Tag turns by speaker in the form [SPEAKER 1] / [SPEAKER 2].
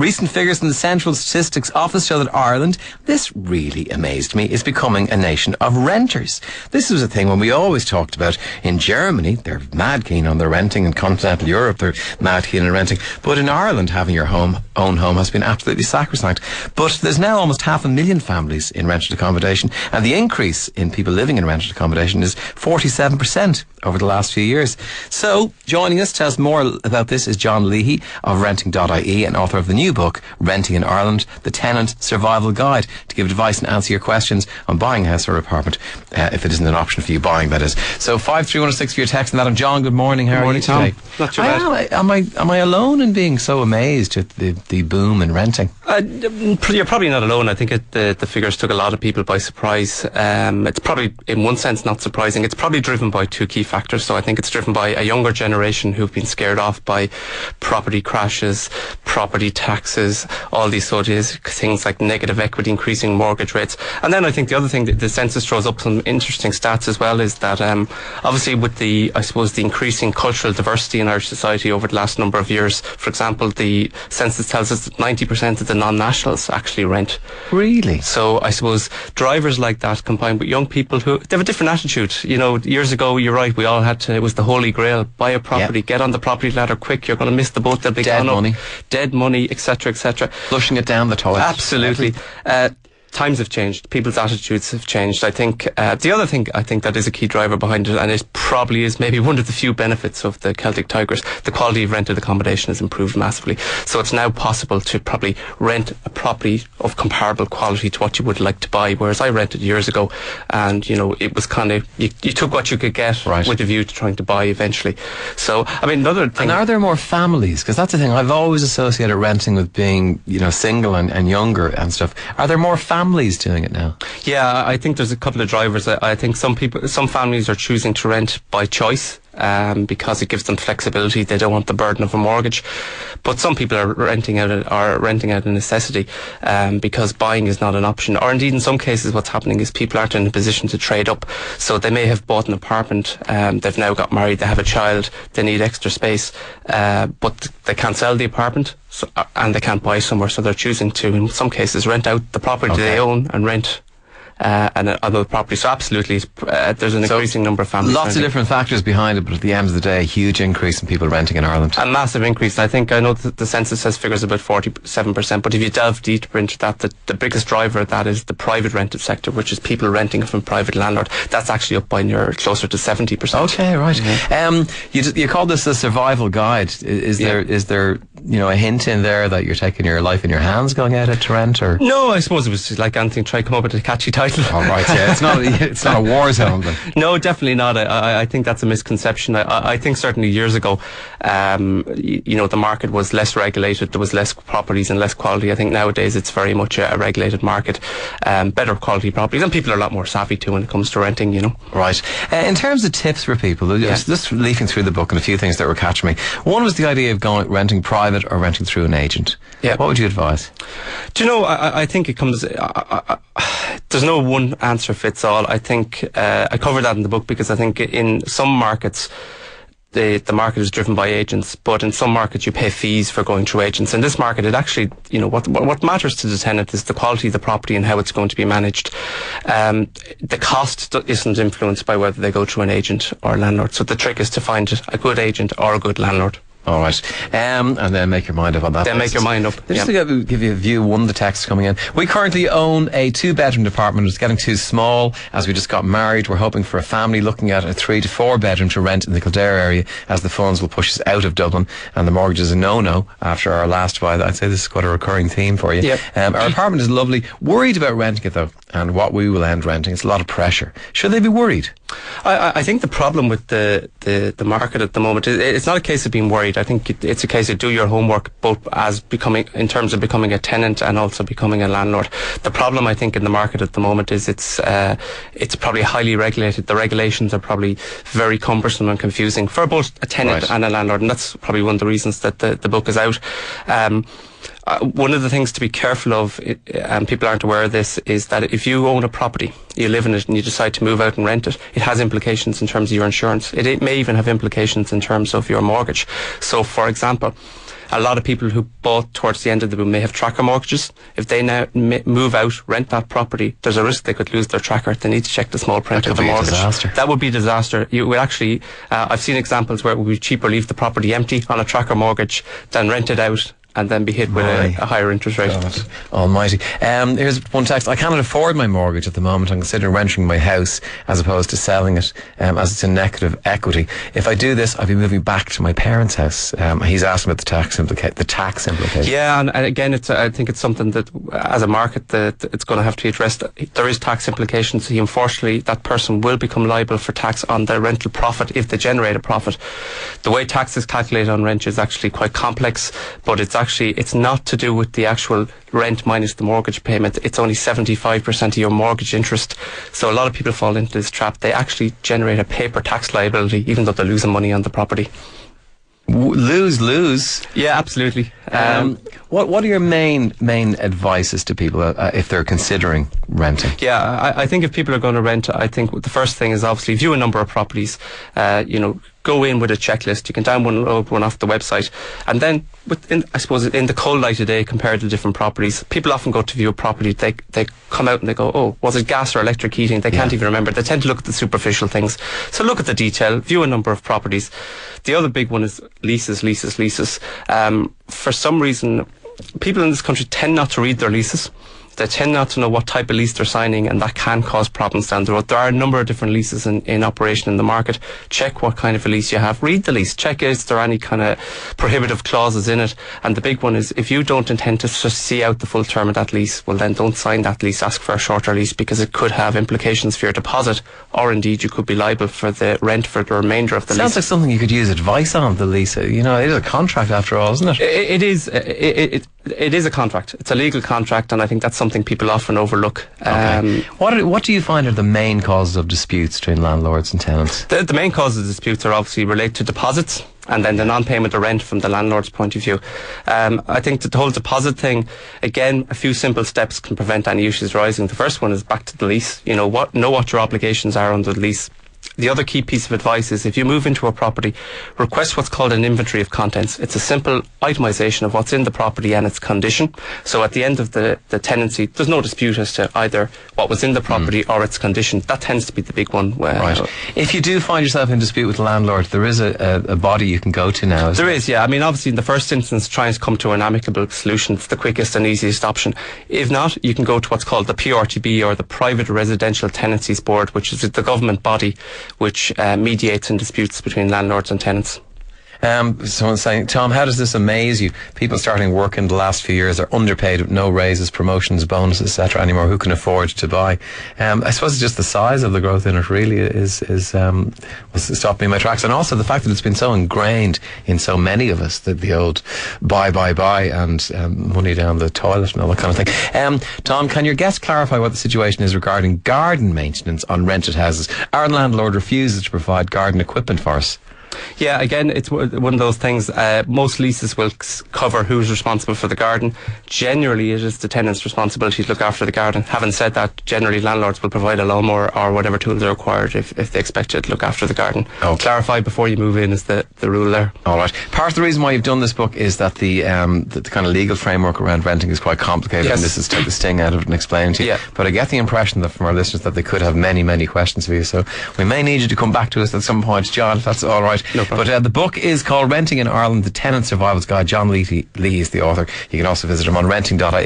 [SPEAKER 1] Recent figures from the Central Statistics Office show that Ireland, this really amazed me, is becoming a nation of renters. This was a thing when we always talked about in Germany, they're mad keen on their renting, in continental Europe they're mad keen on renting, but in Ireland having your own home has been absolutely sacrosanct. But there's now almost 500,000 families in rented accommodation, and the increase in people living in rented accommodation is 47% over the last few years. So joining us to tell us more about this is John Leahy of renting.ie and author of the new book Renting in Ireland, The Tenant Survival Guide, to give advice and answer your questions on buying a house or apartment, if it isn't an option for you buying, that is. So 53106 for your text, and that. John, good morning. How are you today?
[SPEAKER 2] Tom. Not too bad.
[SPEAKER 1] Am I alone in being so amazed at the boom in renting?
[SPEAKER 2] You're probably not alone. I think the figures took a lot of people by surprise. It's probably, in one sense, not surprising. It's probably driven by two key factors. So I think it's driven by a younger generation who've been scared off by property crashes, property taxes, all these sort of things like negative equity, increasing mortgage rates. And then I think the other thing that the census throws up some interesting stats as well is that obviously with the increasing cultural diversity in our society over the last number of years, for example, the census tells us that 90% of the non-nationals actually rent.
[SPEAKER 1] Really?
[SPEAKER 2] So I suppose drivers like that combined with young people who they have a different attitude. You know, years ago, you're right, we all had to, it was the holy grail, buy a property, get on the property ladder quick, you're going to miss the boat, they'll be
[SPEAKER 1] dead money.
[SPEAKER 2] Dead money, etc., etc.
[SPEAKER 1] Flushing it down the toilet.
[SPEAKER 2] Absolutely. Times have changed. People's attitudes have changed. I think the other thing I think that is a key driver behind it, and it probably is maybe one of the few benefits of the Celtic Tigers, the quality of rented accommodation has improved massively. So it's now possible to probably rent a property of comparable quality to what you would like to buy, whereas I rented years ago, and you know, it was kind of, you took what you could get with a view to trying to buy eventually. So I mean, another thing.
[SPEAKER 1] And are there more families? Because that's the thing, I've always associated renting with being, you know, single and younger and stuff. Are there more families doing it now?
[SPEAKER 2] Yeah, I think there's a couple of drivers. I think some families are choosing to rent by choice, because it gives them flexibility. They don't want the burden of a mortgage. But some people are renting out a necessity, because buying is not an option. Or indeed, in some cases, what's happening is people aren't in a position to trade up. So they may have bought an apartment, they've now got married, they have a child, they need extra space, but they can't sell the apartment, and they can't buy somewhere, so they're choosing to, in some cases, rent out the property they own and rent another property. So absolutely, there's an increasing number of families.
[SPEAKER 1] Lots of different factors behind it, but at the end of the day, a huge increase in people renting in Ireland.
[SPEAKER 2] A massive increase. I know that the census says figures about 47%, but if you delve deeper into that, the biggest driver of that is the private rented sector, which is people renting from private landlord. That's actually up by closer to 70%.
[SPEAKER 1] Okay, right. Mm-hmm. You called this a survival guide. Is there you know, a hint in there that you're taking your life in your hands going out to rent, or?
[SPEAKER 2] No, I suppose it was like anything, try to come up with a catchy title.
[SPEAKER 1] Oh, right, yeah. It's not a war zone then.
[SPEAKER 2] No, definitely not. I think that's a misconception. I think certainly years ago, you know, the market was less regulated, there was less properties and less quality. I think nowadays it's very much a regulated market, better quality properties, and people are a lot more savvy too when it comes to renting, you know.
[SPEAKER 1] Right. In terms of tips for people, just leafing through the book and a few things that were catching me. One was the idea of renting private or renting through an agent. Yeah. What would you advise? Do you know, I think it comes, there's no one answer fits all. I think I cover that in the book, because I think in some markets the market is driven by agents, but in some markets you pay fees for going through agents. In this market, it actually, you know, what matters to the tenant is the quality of the property and how it's going to be managed. The cost isn't influenced by whether they go through an agent or a landlord. So the trick is to find a good agent or a good landlord. All right. And then make your mind up on that.
[SPEAKER 2] Then make your mind up.
[SPEAKER 1] Just to give you a view, one of the texts coming in. We currently own a 2-bedroom apartment. It's getting too small as we just got married. We're hoping for a family, looking at a 3 to 4 bedroom to rent in the Kildare area, as the funds will push us out of Dublin, and the mortgage is a no-no after our last buy. I'd say this is quite a recurring theme for you.
[SPEAKER 2] Yep.
[SPEAKER 1] Our apartment is lovely. Worried about renting it though, and what we will end renting. It's a lot of pressure. Should they be worried?
[SPEAKER 2] I think the problem with the market at the moment, it's not a case of being worried. I think it's a case of do your homework, both in terms of becoming a tenant and also becoming a landlord. The problem, I think, in the market at the moment is it's probably highly regulated. The regulations are probably very cumbersome and confusing for both a tenant and a landlord, and that's probably one of the reasons that the book is out. One of the things to be careful of, and people aren't aware of this, is that if you own a property, you live in it and you decide to move out and rent it, it has implications in terms of your insurance. It may even have implications in terms of your mortgage. So, for example, A lot of people who bought towards the end of the boom may have tracker mortgages. If they now move out, rent that property, there's a risk they could lose their tracker. They need to check the small print of the mortgage. That would be a disaster. You would actually, I've seen examples where it would be cheaper to leave the property empty on a tracker mortgage than rent it out and then be hit with a higher interest rate.
[SPEAKER 1] God almighty. Here's one text. I cannot afford my mortgage at the moment. I'm considering renting my house as opposed to selling it, as it's in negative equity. If I do this, I'll be moving back to my parents' house. He's asking about the tax implications.
[SPEAKER 2] Yeah, and again, I think it's something that, as a market, that it's going to have to be addressed. There is tax implications. Unfortunately, that person will become liable for tax on their rental profit if they generate a profit. The way tax is calculated on rent is actually quite complex, but it's not to do with the actual rent minus the mortgage payment. It's only 75% of your mortgage interest. So a lot of people fall into this trap. They actually generate a paper tax liability even though they're losing money on the property.
[SPEAKER 1] Lose.
[SPEAKER 2] Yeah, absolutely.
[SPEAKER 1] What are your main advices to people if they're considering renting?
[SPEAKER 2] Yeah, I think if people are going to rent, I think the first thing is obviously view a number of properties. Go in with a checklist. You can download one off the website, and then I suppose in the cold light of day, compare the different properties. People often go to view a property. They come out and they go, "Oh, was it gas or electric heating?" They can't even remember. They tend to look at the superficial things. So look at the detail. View a number of properties. The other big one is leases. For some reason, people in this country tend not to read their leases. They tend not to know what type of lease they're signing, and that can cause problems down the road. There are a number of different leases in operation in the market. Check what kind of a lease you have. Read the lease. Check is there any kind of prohibitive clauses in it. And the big one is, if you don't intend to see out the full term of that lease, well then don't sign that lease. Ask for a shorter lease, because it could have implications for your deposit, or indeed you could be liable for the rent for the remainder of the lease.
[SPEAKER 1] Sounds like something you could use advice on, the lease. It is a contract after all, isn't it?
[SPEAKER 2] It is. It is a contract. It's a legal contract, and I think that's something people often overlook.
[SPEAKER 1] Okay. What do you find are the main causes of disputes between landlords and tenants?
[SPEAKER 2] The main causes of disputes are obviously related to deposits, and then the non-payment of rent from the landlord's point of view. I think that the whole deposit thing, again, a few simple steps can prevent any issues rising. The first one is back to the lease. Know what your obligations are under the lease. The other key piece of advice is, if you move into a property, request what's called an inventory of contents. It's a simple itemization of what's in the property and its condition. So at the end of the tenancy, there's no dispute as to either what was in the property or its condition. That tends to be the big one.
[SPEAKER 1] Right. If you do find yourself in dispute with the landlord, there is a body you can go to now.
[SPEAKER 2] There is, yeah. I mean, obviously, in the first instance, try and come to an amicable solution. It's the quickest and easiest option. If not, you can go to what's called the PRTB, or the Private Residential Tenancies Board, which is the government body which mediates in disputes between landlords and tenants.
[SPEAKER 1] Someone's saying, Tom, how does this amaze you? People starting work in the last few years are underpaid with no raises, promotions, bonuses, etc. anymore. Who can afford to buy? I suppose it's just the size of the growth in it really is was stopping me in my tracks, and also the fact that it's been so ingrained in so many of us, that the old buy and money down the toilet and all that kind of thing. Tom, can your guest clarify what the situation is regarding garden maintenance on rented houses? Our landlord refuses to provide garden equipment for us.
[SPEAKER 2] Yeah, again, it's one of those things. Most leases will cover who's responsible for the garden. Generally, it is the tenant's responsibility to look after the garden. Having said that, generally landlords will provide a lawnmower or whatever tools are required if they expect you to look after the garden. Okay. Clarify before you move in is the rule there.
[SPEAKER 1] All right. Part of the reason why you've done this book is that the kind of legal framework around renting is quite complicated. Yes. And this is to take the sting out of it and explain to you.
[SPEAKER 2] Yeah.
[SPEAKER 1] But I get the impression that from our listeners that they could have many questions for you. So we may need you to come back to us at some point, John, if that's all right.
[SPEAKER 2] No problem.
[SPEAKER 1] But the book is called Renting in Ireland, The Tenant Survival's Guide. John Lee is the author. You can also visit him on renting.ie.